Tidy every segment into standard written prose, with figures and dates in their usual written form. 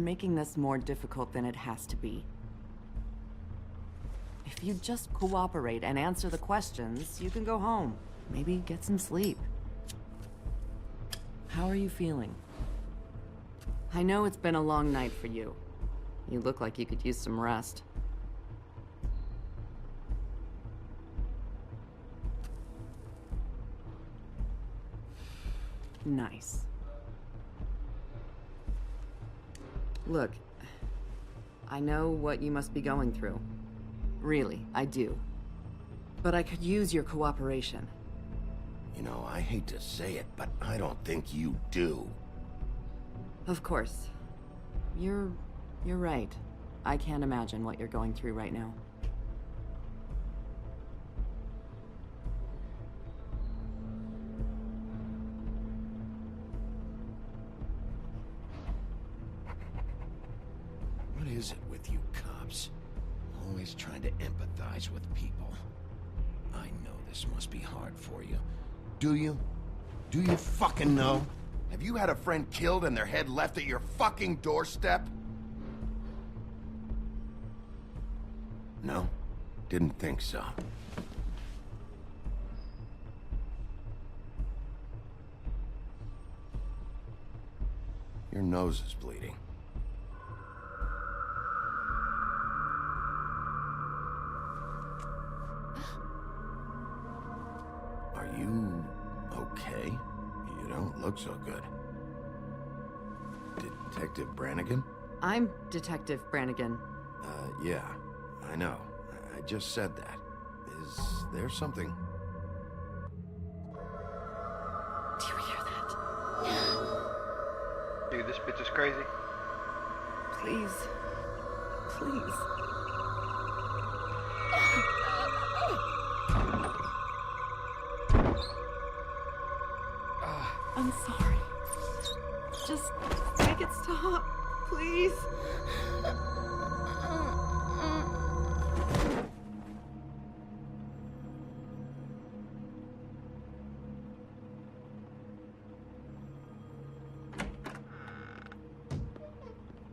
making this more difficult than it has to be. If you just cooperate and answer the questions, you can go home. Maybe get some sleep. How are you feeling? I know it's been a long night for you. You look like you could use some rest. Nice. Look, I know what you must be going through. Really, I do. But I could use your cooperation. You know, I hate to say it, but I don't think you do. Of course. You're right. I can't imagine what you're going through right now. What is it with you cops? Always trying to empathize with people. I know this must be hard for you. Do you? Do you fucking know? Have you had a friend killed and their head left at your fucking doorstep? No? Didn't think so. Your nose is bleeding. Are you okay? You don't look so good. Detective Brannigan? I'm Detective Brannigan. Yeah, I know. I just said that. Is there something? Do you hear that? Dude, this bitch is crazy. Please. Please. I'm sorry. Just make it stop, please.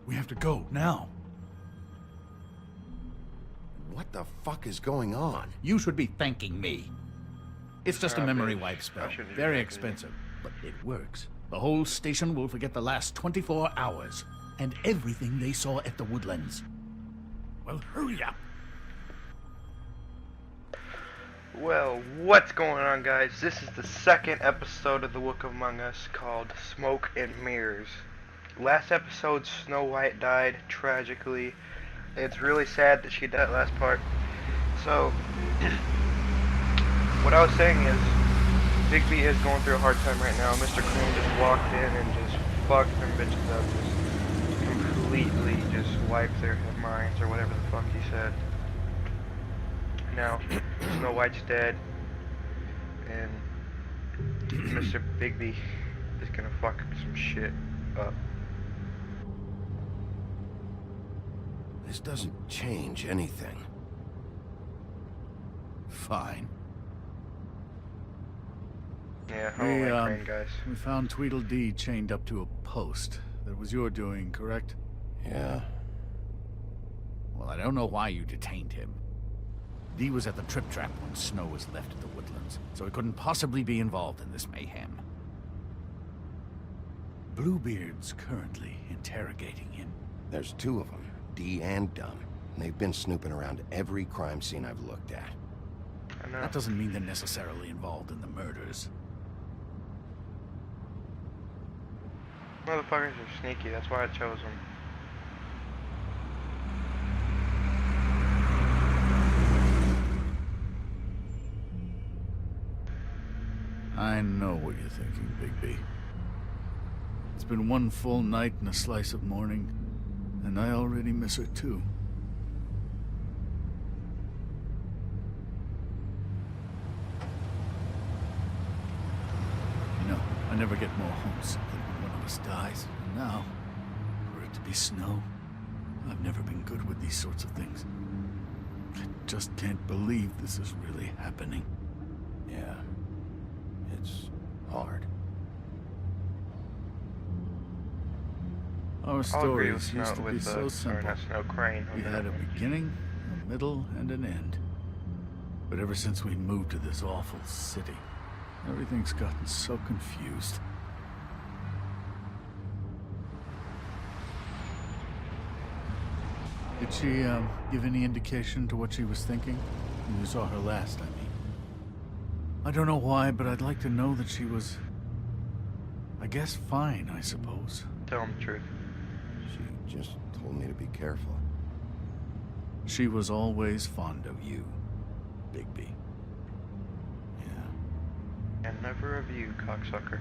We have to go, now. What the fuck is going on? You should be thanking me. It's just a memory wipe spell. shouldn't be Very thanking you. expensive, but it works. The whole station will forget the last 24 hours, and everything they saw at the Woodlands. Well, hurry up. Well, what's going on, guys? This is the second episode of The Book of Among Us called Smoke and Mirrors. Last episode, Snow White died tragically. It's really sad that she died last part. So, what I was saying is, Bigby is going through a hard time right now. Mr. Cream just walked in and just fucked them bitches up. Just completely just wiped their minds, or whatever the fuck he said. Now, Snow White's dead, and Mr. Bigby is gonna fuck some shit up. This doesn't change anything. Fine. Yeah, I don't like Crane, guys. We found Tweedledee chained up to a post. That was your doing, correct? Yeah. Well, I don't know why you detained him. Dee was at the Trip Trap when Snow was left at the Woodlands, so he couldn't possibly be involved in this mayhem. Bluebeard's currently interrogating him. There's two of them, Dee and Dumb. And they've been snooping around every crime scene I've looked at. I know. That doesn't mean they're necessarily involved in the murders. Motherfuckers are sneaky, that's why I chose them. I know what you're thinking, Bigby. It's been one full night and a slice of morning, and I already miss her too. You know, I never get more homesick than when one of us dies. And now, for it to be Snow, I've never been good with these sorts of things. I just can't believe this is really happening. Yeah. It's hard. Our I'll agree with stories Snow, used to be with so or simple. not Snow Crane. We had a beginning, a middle, and an end. But ever since we moved to this awful city, everything's gotten so confused. Did she, give any indication to what she was thinking? When you saw her last, I mean. I don't know why, but I'd like to know that she was... I guess fine, I suppose. Tell him the truth. She just told me to be careful. She was always fond of you, Bigby. Yeah. And never of you, cocksucker.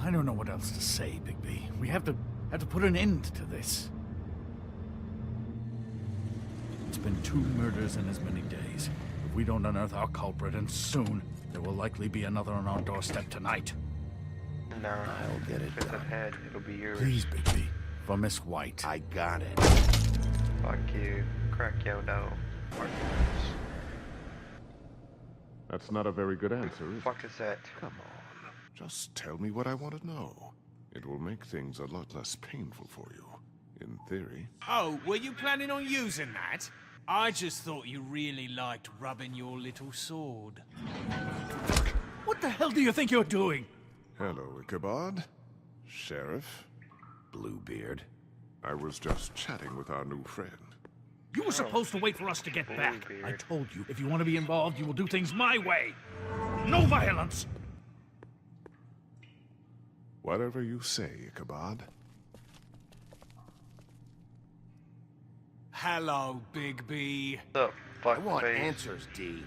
I don't know what else to say, Bigby. We have to put an end to this. It's been 2 murders in as many days. If we don't unearth our culprit, and soon, there will likely be another on our doorstep tonight. No. I'll get it If it's done. ahead, it'll be yours. Please, Bigby. For Miss White. I got it. Fuck you. Crack yo dough. That's not a very good answer, is it? Fuck is that? Come on. Just tell me what I want to know. It will make things a lot less painful for you. In theory. Oh, were you planning on using that? I just thought you really liked rubbing your little sword. What the hell do you think you're doing? Hello, Ichabod. Sheriff. Bluebeard. I was just chatting with our new friend. You were supposed to wait for us to get back. Bluebeard. I told you, if you want to be involved, you will do things my way. No violence! Whatever you say, Ichabod. Hello, Bigby. The fuck I want face. answers, D.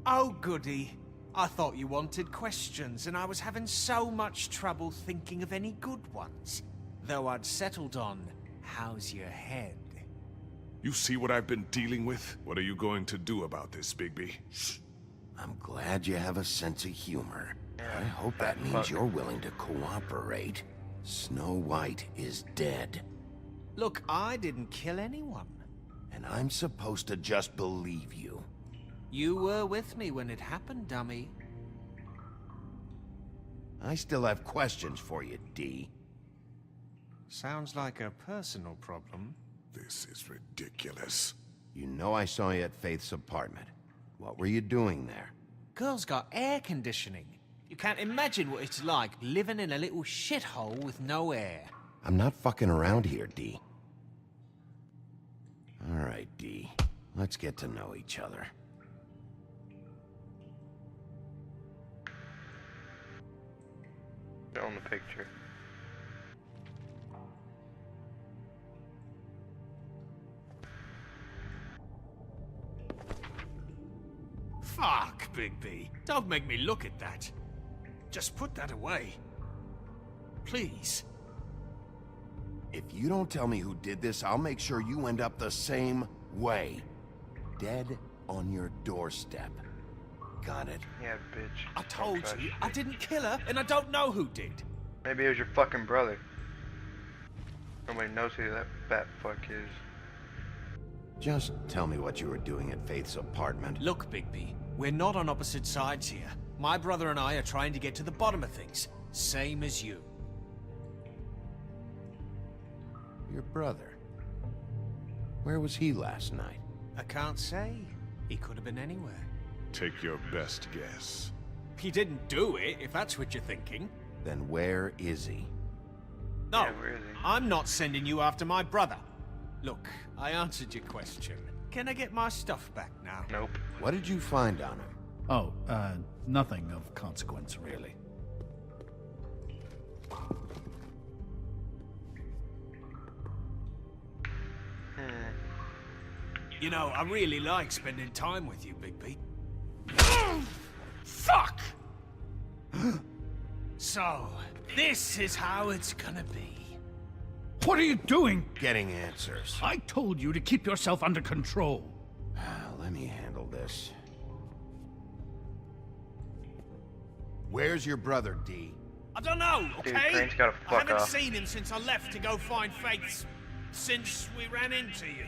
Oh, goody. I thought you wanted questions, and I was having so much trouble thinking of any good ones. Though I'd settled on, how's your head? You see what I've been dealing with? What are you going to do about this, Bigby? I'm glad you have a sense of humor. I hope that means you're willing to cooperate. Snow White is dead. Look, I didn't kill anyone. And I'm supposed to just believe you. You were with me when it happened, dummy. I still have questions for you, D. Sounds like a personal problem. This is ridiculous. You know I saw you at Faith's apartment. What were you doing there? Girl's got air conditioning. You can't imagine what it's like living in a little shithole with no air. I'm not fucking around here, D. All right, D. Let's get to know each other. Show him the picture. Fuck, Bigby. Don't make me look at that. Just put that away. Please. If you don't tell me who did this, I'll make sure you end up the same way. Dead on your doorstep. Got it? Yeah, bitch. I told Don't you, touch I me. didn't kill her, and I don't know who did. Maybe it was your fucking brother. Nobody knows who that fat fuck is. Just tell me what you were doing at Faith's apartment. Look, Bigby, we're not on opposite sides here. My brother and I are trying to get to the bottom of things. Same as you. Your brother. Where was he last night? I can't say. He could have been anywhere. Take your best guess. He didn't do it, if that's what you're thinking. Then where is he? No, Yeah, where is he? I'm not sending you after my brother. Look, I answered your question. Can I get my stuff back now? Nope. What did you find on him? Oh, nothing of consequence, really. You know, I really like spending time with you, Bigby. Fuck! So, this is how it's gonna be. What are you doing? Getting answers. I told you to keep yourself under control. Let me handle this. Where's your brother, D? I don't know, Dude, okay? Crane's gotta I fuck haven't off. seen him since I left to go find Faith's... since we ran into you.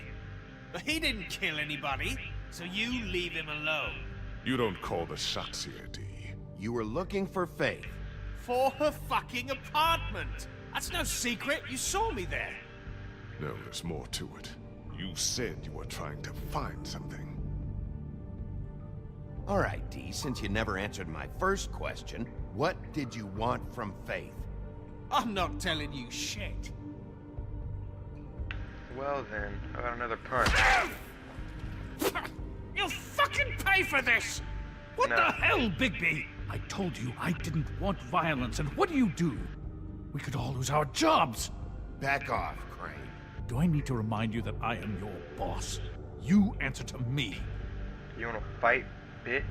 But he didn't kill anybody, so you leave him alone. You don't call the shots here, D. You were looking for Faith. for her fucking apartment. That's no secret. You saw me there. No, there's more to it. You said you were trying to find something. All right, Dee, since you never answered my first question, what did you want from Faith? I'm not telling you shit. Well then, I got another punch. You'll fucking pay for this! What No. the hell, Bigby? I told you I didn't want violence, and what do? We could all lose our jobs. Back off, Crane. Do I need to remind you that I am your boss? You answer to me. You wanna fight, bitch?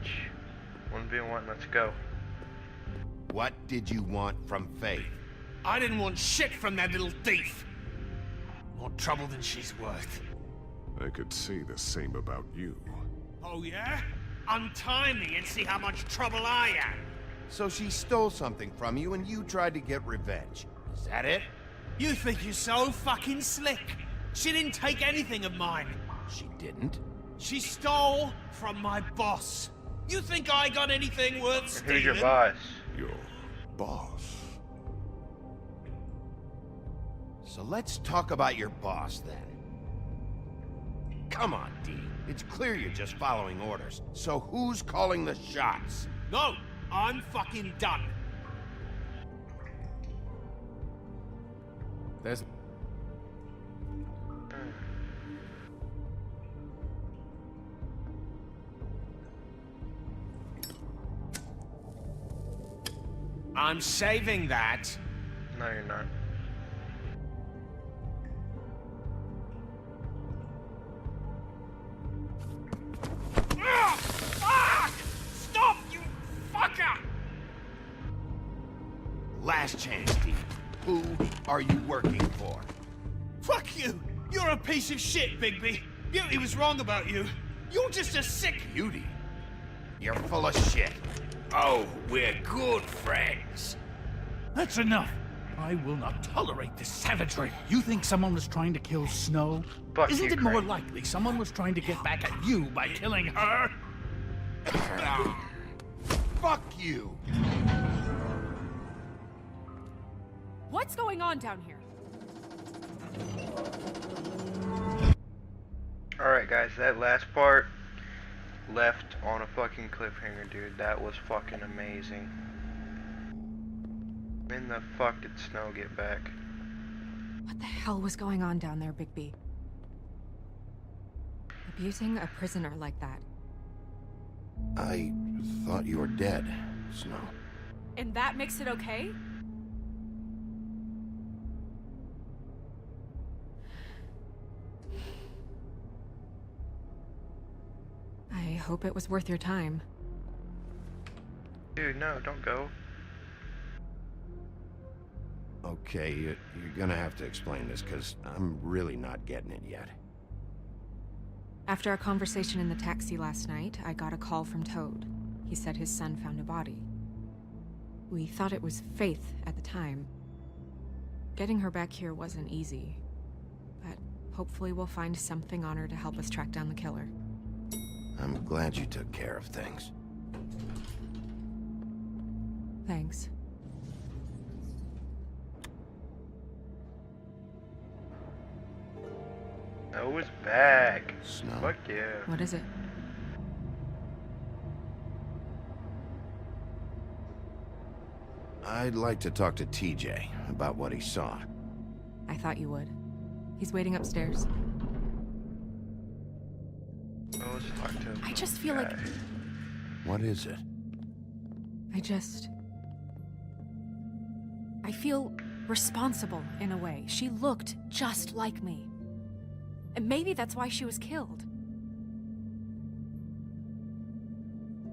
1v1, let's go. What did you want from Faith? I didn't want shit from that little thief. More trouble than she's worth. I could say the same about you. Oh yeah? Untie me and see how much trouble I am. So she stole something from you and you tried to get revenge. Is that it? You think you're so fucking slick. She didn't take anything of mine. She didn't. She stole from my boss. You think I got anything worth And stealing? who's your boss? Your boss. So let's talk about your boss then. Come on, Dee. It's clear you're just following orders. So who's calling the shots? No, I'm fucking done. There's... I'm saving that. No, you're not. Ah! Fuck! Stop, you fucker! Last chance, Dee. Who are you working for? Fuck you! You're a piece of shit, Bigby. Beauty was wrong about you. You're just a sick... Beauty. You're full of shit. Oh, we're good friends. That's enough. I will not tolerate this savagery. You think someone was trying to kill Snow? Fuck Isn't you, it more Crane. likely someone was trying to get back at you by killing her? Fuck you. What's going on down here? Alright guys, that last part left on a fucking cliffhanger, dude. That was fucking amazing. When the fuck did Snow get back? What the hell was going on down there, Bigby? Abusing a prisoner like that. I thought you were dead, Snow. And that makes it okay? I hope it was worth your time. Dude, no, don't go. Okay, you're gonna have to explain this, because I'm really not getting it yet. After our conversation in the taxi last night, I got a call from Toad. He said his son found a body. We thought it was Faith at the time. Getting her back here wasn't easy, but hopefully we'll find something on her to help us track down the killer. I'm glad you took care of things. Thanks. Noah's back. Snow. Fuck yeah. What is it? I'd like to talk to TJ about what he saw. I thought you would. He's waiting upstairs. Noah's talk to him. I just feel like... What is it? I feel responsible in a way. She looked just like me. And maybe that's why she was killed.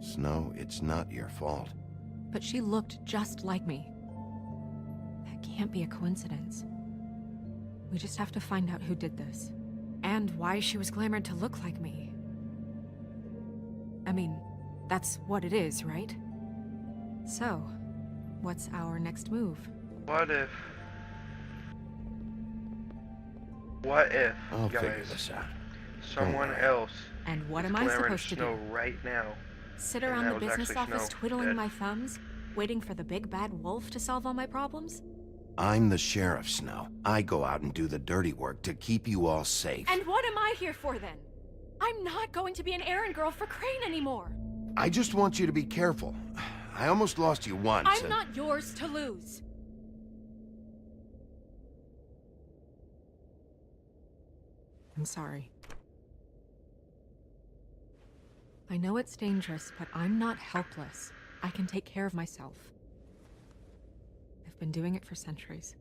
Snow, it's not your fault. But she looked just like me. That can't be a coincidence. We just have to find out who did this. And why she was glamored to look like me. I mean, that's what it is, right? So, what's our next move? What if, I'll figure guys, this out. someone worry. else And what is am I glamoring supposed to Snow do? right now? Sit And around that the was business actually office Snow twiddling dead. my thumbs? waiting for the big bad wolf to solve all my problems? I'm the sheriff, Snow. I go out and do the dirty work to keep you all safe. And what am I here for then? I'm not going to be an errand girl for Crane anymore. I just want you to be careful. I almost lost you once. I'm not yours to lose. I'm sorry. I know it's dangerous, but I'm not helpless. I can take care of myself. I've been doing it for centuries.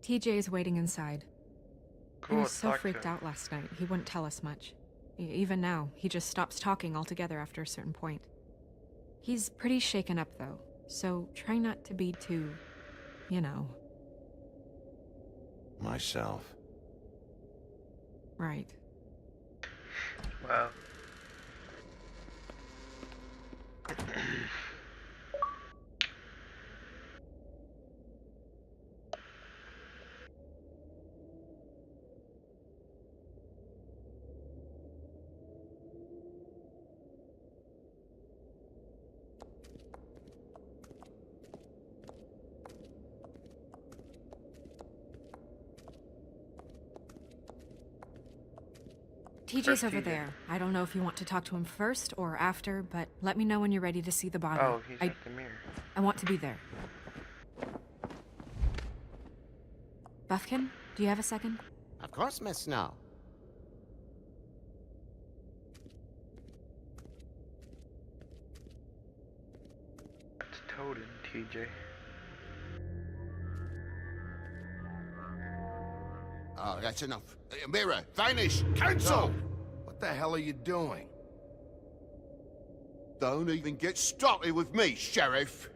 TJ is waiting inside. He Cool, was so talk to freaked him. out last night, he wouldn't tell us much. Even now, he just stops talking altogether after a certain point. He's pretty shaken up, though, so try not to be too, you know. Myself. Right. Wow. TJ's Where's over TJ? there. I don't know if you want to talk to him first or after, but let me know when you're ready to see the body. Oh, he's at the mirror. I want to be there. Buffkin, do you have a second? Of course, Miss Snow. It's Toad and TJ. Oh, that's enough. Mirror, vanish! Cancel! What the hell are you doing? Don't even get started with me, Sheriff!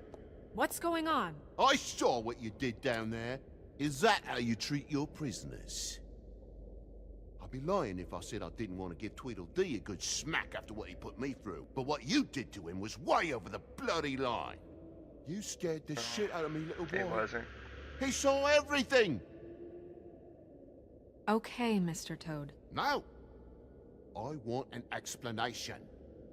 What's going on? I saw what you did down there. Is that how you treat your prisoners? I'd be lying if I said I didn't want to give Tweedledee a good smack after what he put me through. But what you did to him was way over the bloody line. You scared the shit out of me, little boy. It wasn't. He saw everything! Okay, Mr. Toad. No. I want an explanation.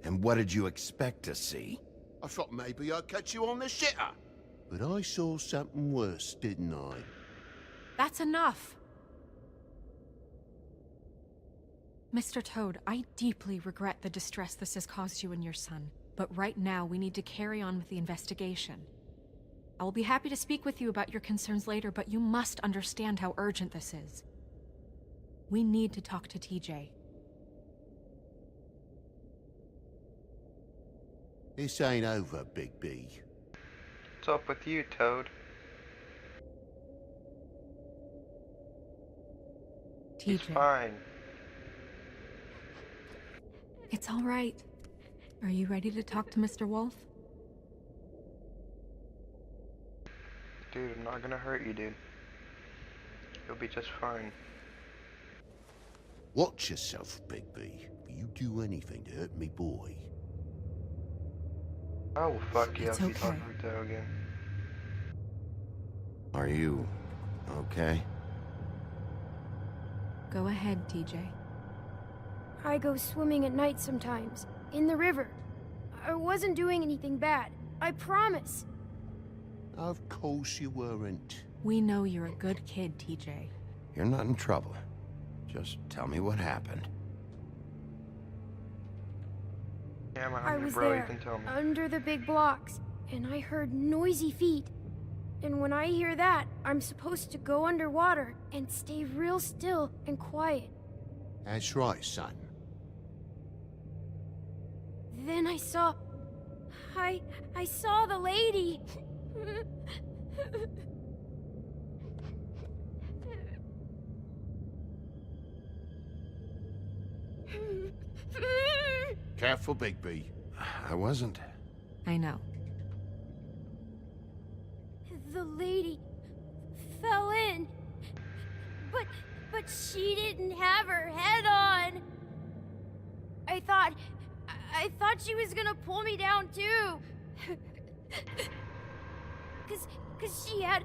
And what did you expect to see? I thought maybe I'd catch you on the shitter. But I saw something worse, didn't I? That's enough! Mr. Toad, I deeply regret the distress this has caused you and your son. But right now, we need to carry on with the investigation. I will be happy to speak with you about your concerns later, but you must understand how urgent this is. We need to talk to TJ. This ain't over, Big B. What's up with you, Toad? He's TJ. fine. It's all right. Are you ready to talk to Mr. Wolf? Dude, I'm not gonna hurt you, dude. You'll be just fine. Watch yourself, Big B. You do anything to hurt me, boy. I will fuck you It's up if you talk okay. like that again. Are you okay? Go ahead, TJ. I go swimming at night sometimes, in the river. I wasn't doing anything bad, I promise. Of course you weren't. We know you're a good kid, TJ. You're not in trouble. Just tell me what happened. Yeah, I'm a I hungry was bro, you there, can tell me. under the big blocks, and I heard noisy feet. And when I hear that, I'm supposed to go underwater and stay real still and quiet. That's right, son. Then I saw... I saw the lady. Careful, Big B. I wasn't. I know. The lady fell in. But she didn't have her head on. I thought she was gonna pull me down too. Cause she had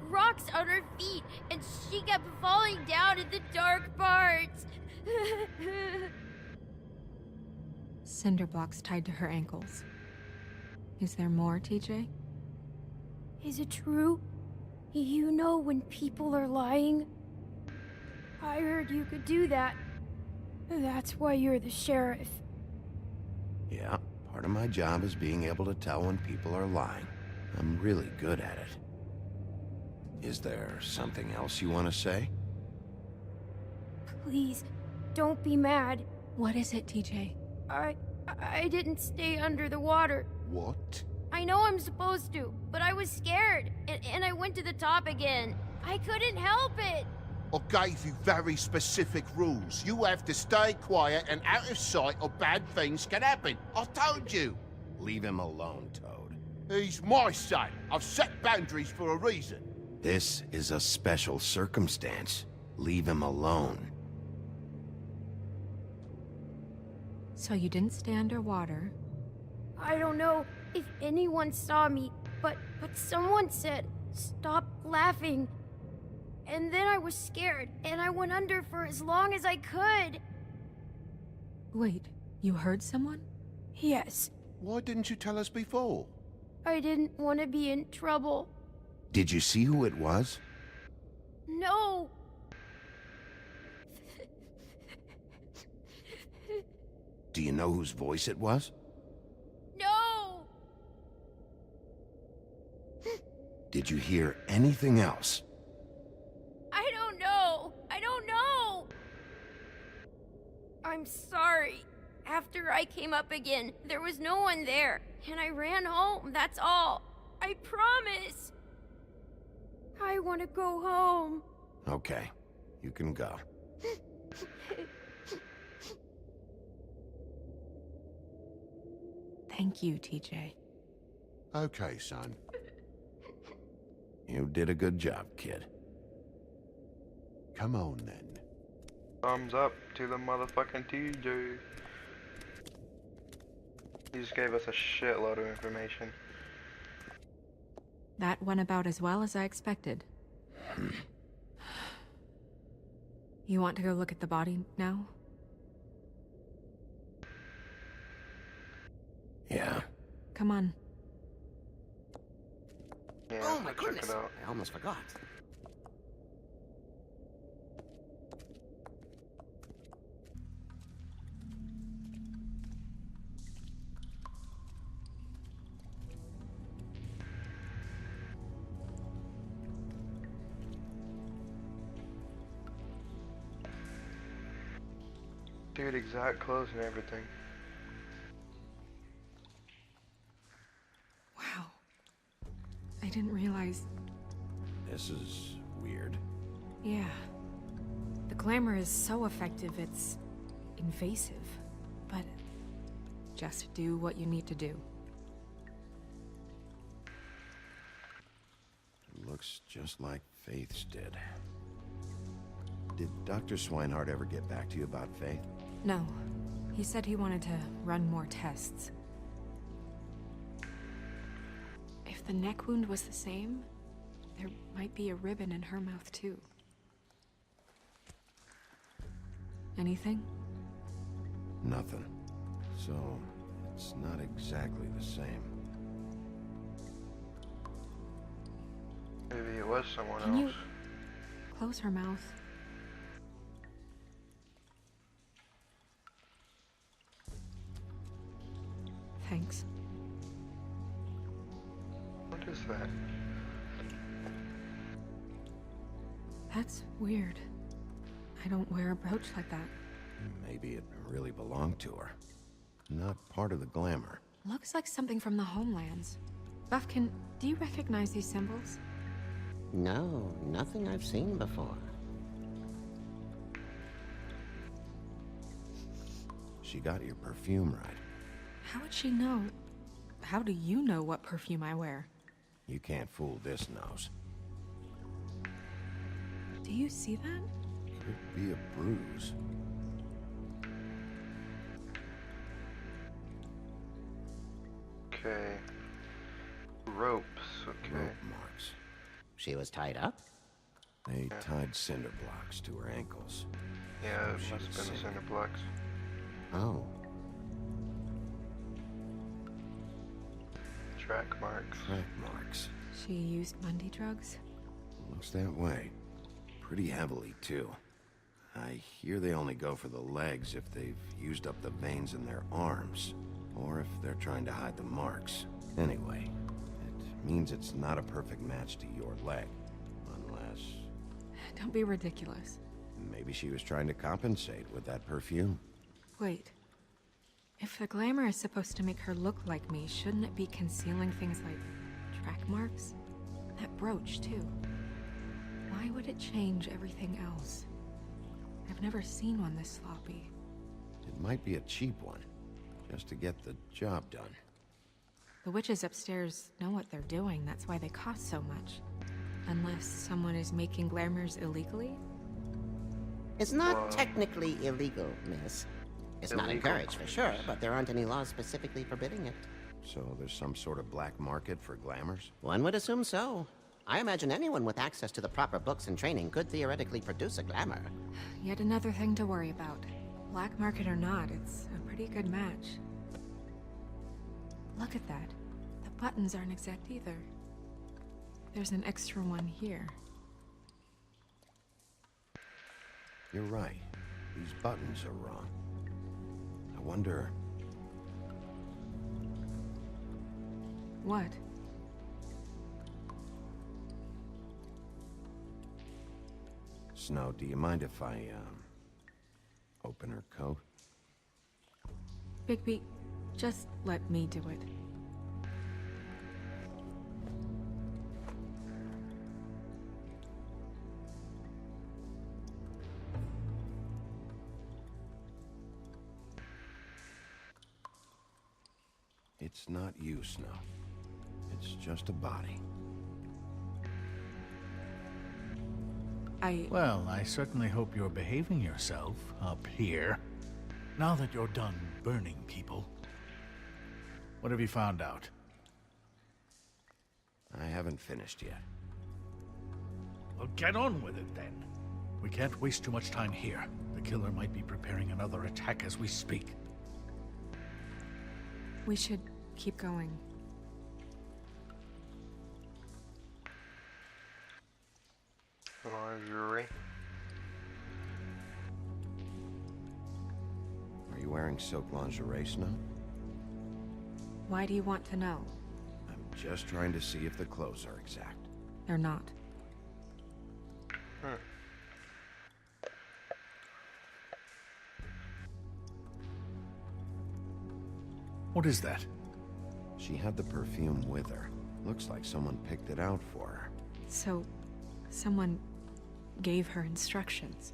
rocks on her feet and she kept falling down in the dark parts. Cinder blocks tied to her ankles. Is there more, TJ? Is it true? You know when people are lying? I heard you could do that. That's why you're the sheriff. Yeah, part of my job is being able to tell when people are lying. I'm really good at it. Is there something else you want to say? Please, don't be mad. What is it, TJ? I didn't stay under the water. What? I know I'm supposed to, but I was scared, and I went to the top again. I couldn't help it. I gave you very specific rules. You have to stay quiet and out of sight or bad things can happen. I told you. Leave him alone, Toad. He's my son. I've set boundaries for a reason. This is a special circumstance. Leave him alone. So you didn't stay underwater. I don't know if anyone saw me, but someone said, "Stop laughing." And then I was scared, and I went under for as long as I could. Wait, you heard someone? Yes, Why didn't you tell us before? I didn't want to be in trouble. Did you see who it was? No. Do you know whose voice it was? No. Did you hear anything else? I don't know. I don't know. I'm sorry. After I came up again, there was no one there, and I ran home, that's all. I promise. I want to go home. Okay, you can go. Thank you, TJ. Okay, son. You did a good job, kid. Come on, then. Thumbs up to the motherfucking TJ. He just gave us a shitload of information. That went about as well as I expected. You want to go look at the body now? Yeah. Come on. Yeah, Oh my check goodness, it out. I almost forgot. Dude, exact clothes and everything. Wow. I didn't realize... This is weird. Yeah. The glamour is so effective, it's invasive. But just do what you need to do. Looks just like Faith's did. Did Dr. Swinehart ever get back to you about Faith? No. He said he wanted to run more tests. If the neck wound was the same, there might be a ribbon in her mouth too. Anything? Nothing. So, it's not exactly the same. Maybe it was someone Can else. you close her mouth? Thanks. What is that? That's weird. I don't wear a brooch like that. Maybe it really belonged to her. Not part of the glamour. Looks like something from the homelands. Buffkin, do you recognize these symbols? No, nothing I've seen before. She got your perfume right. How would she know? How do you know what perfume I wear? You can't fool this nose. Do you see that? Could be a bruise. Okay. Ropes, okay. Rope marks. She was tied up? They tied cinder blocks to her ankles. Yeah, it She must have was been the sick. cinder blocks. Oh. Track marks. Track marks. She used Mundy drugs? Looks that way. Pretty heavily, too. I hear they only go for the legs if they've used up the veins in their arms, or if they're trying to hide the marks. Anyway, it means it's not a perfect match to your leg, unless... Don't be ridiculous. Maybe she was trying to compensate with that perfume. Wait. If the glamour is supposed to make her look like me, shouldn't it be concealing things like track marks? That brooch, too. Why would it change everything else? I've never seen one this sloppy. It might be a cheap one, just to get the job done. The witches upstairs know what they're doing, that's why they cost so much. Unless someone is making glamours illegally? It's not technically illegal, miss. It's not Illegal? encouraged for sure, but there aren't any laws specifically forbidding it. So there's some sort of black market for glamours? One would assume so. I imagine anyone with access to the proper books and training could theoretically produce a glamour. Yet another thing to worry about. Black market or not, it's a pretty good match. Look at that. The buttons aren't exact either. There's an extra one here. You're right. These buttons are wrong. I wonder... What? Snow, do you mind if I, open her coat? Bigby, just let me do it. It's not you, Snow. It's just a body. Well, I certainly hope you're behaving yourself up here. Now that you're done burning people. What have you found out? I haven't finished yet. Well, get on with it then. We can't waste too much time here. The killer might be preparing another attack as we speak. We should keep going. Lingerie. Are you wearing silk lingerie, Snow? Why do you want to know? I'm just trying to see if the clothes are exact. They're not. What is that? She had the perfume with her. Looks like someone picked it out for her. So, someone gave her instructions.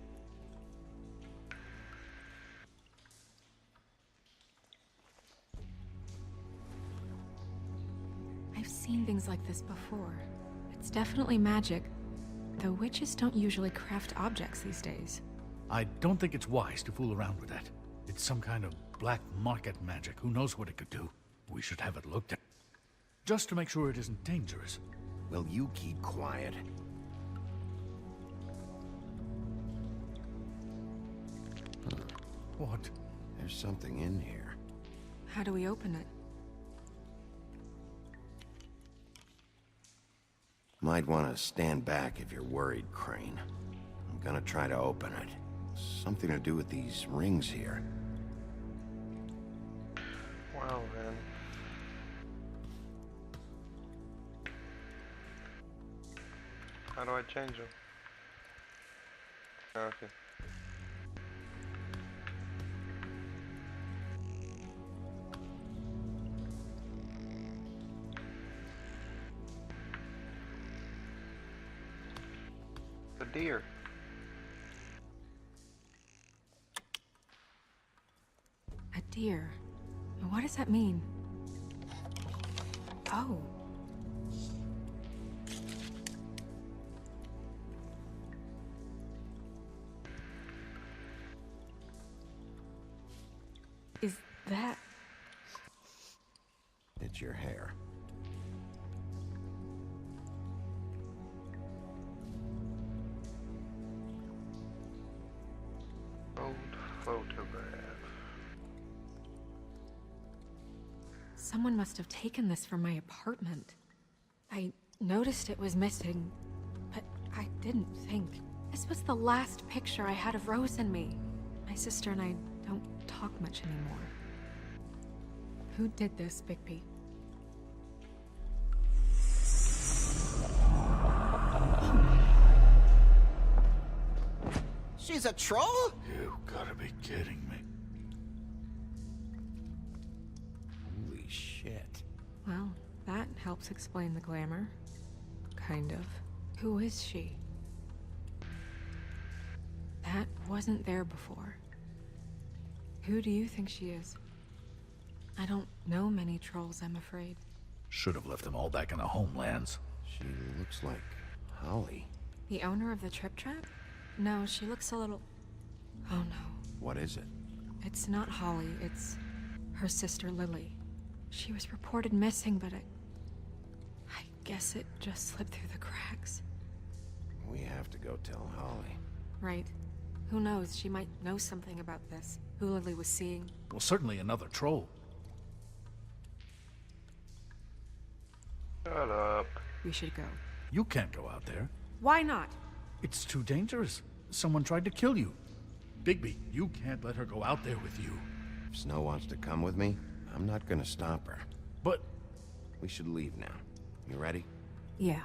I've seen things like this before. It's definitely magic, though witches don't usually craft objects these days. I don't think it's wise to fool around with that. It's some kind of black market magic. Who knows what it could do? We should have it looked at. Just to make sure it isn't dangerous. Will you keep quiet? What? There's something in here. How do we open it? Might want to stand back if you're worried, Crane. I'm gonna try to open it. Something to do with these rings here. Well then. How do I change them? Okay. The deer. A deer. What does that mean? Oh. Is that... It's your hair. Old photograph. Someone must have taken this from my apartment. I noticed it was missing, but I didn't think. This was the last picture I had of Rose and me. My sister and I don't talk much anymore. Who did this, Bigby? She's a troll? You gotta be kidding me. Holy shit. Well, that helps explain the glamour. Kind of. Who is she? That wasn't there before. Who do you think she is? I don't know many trolls, I'm afraid. Should have left them all back in the homelands. She looks like Holly. The owner of the Trip Trap? No, she looks a little... Oh no. What is it? It's not Holly, it's her sister Lily. She was reported missing, but I guess it just slipped through the cracks. We have to go tell Holly. Right. Who knows, she might know something about this. Who Lily was seeing. Well, certainly another troll. Shut up. We should go. You can't go out there. Why not? It's too dangerous. Someone tried to kill you. Bigby, you can't let her go out there with you. If Snow wants to come with me, I'm not gonna stop her. But We should leave now. You ready? Yeah.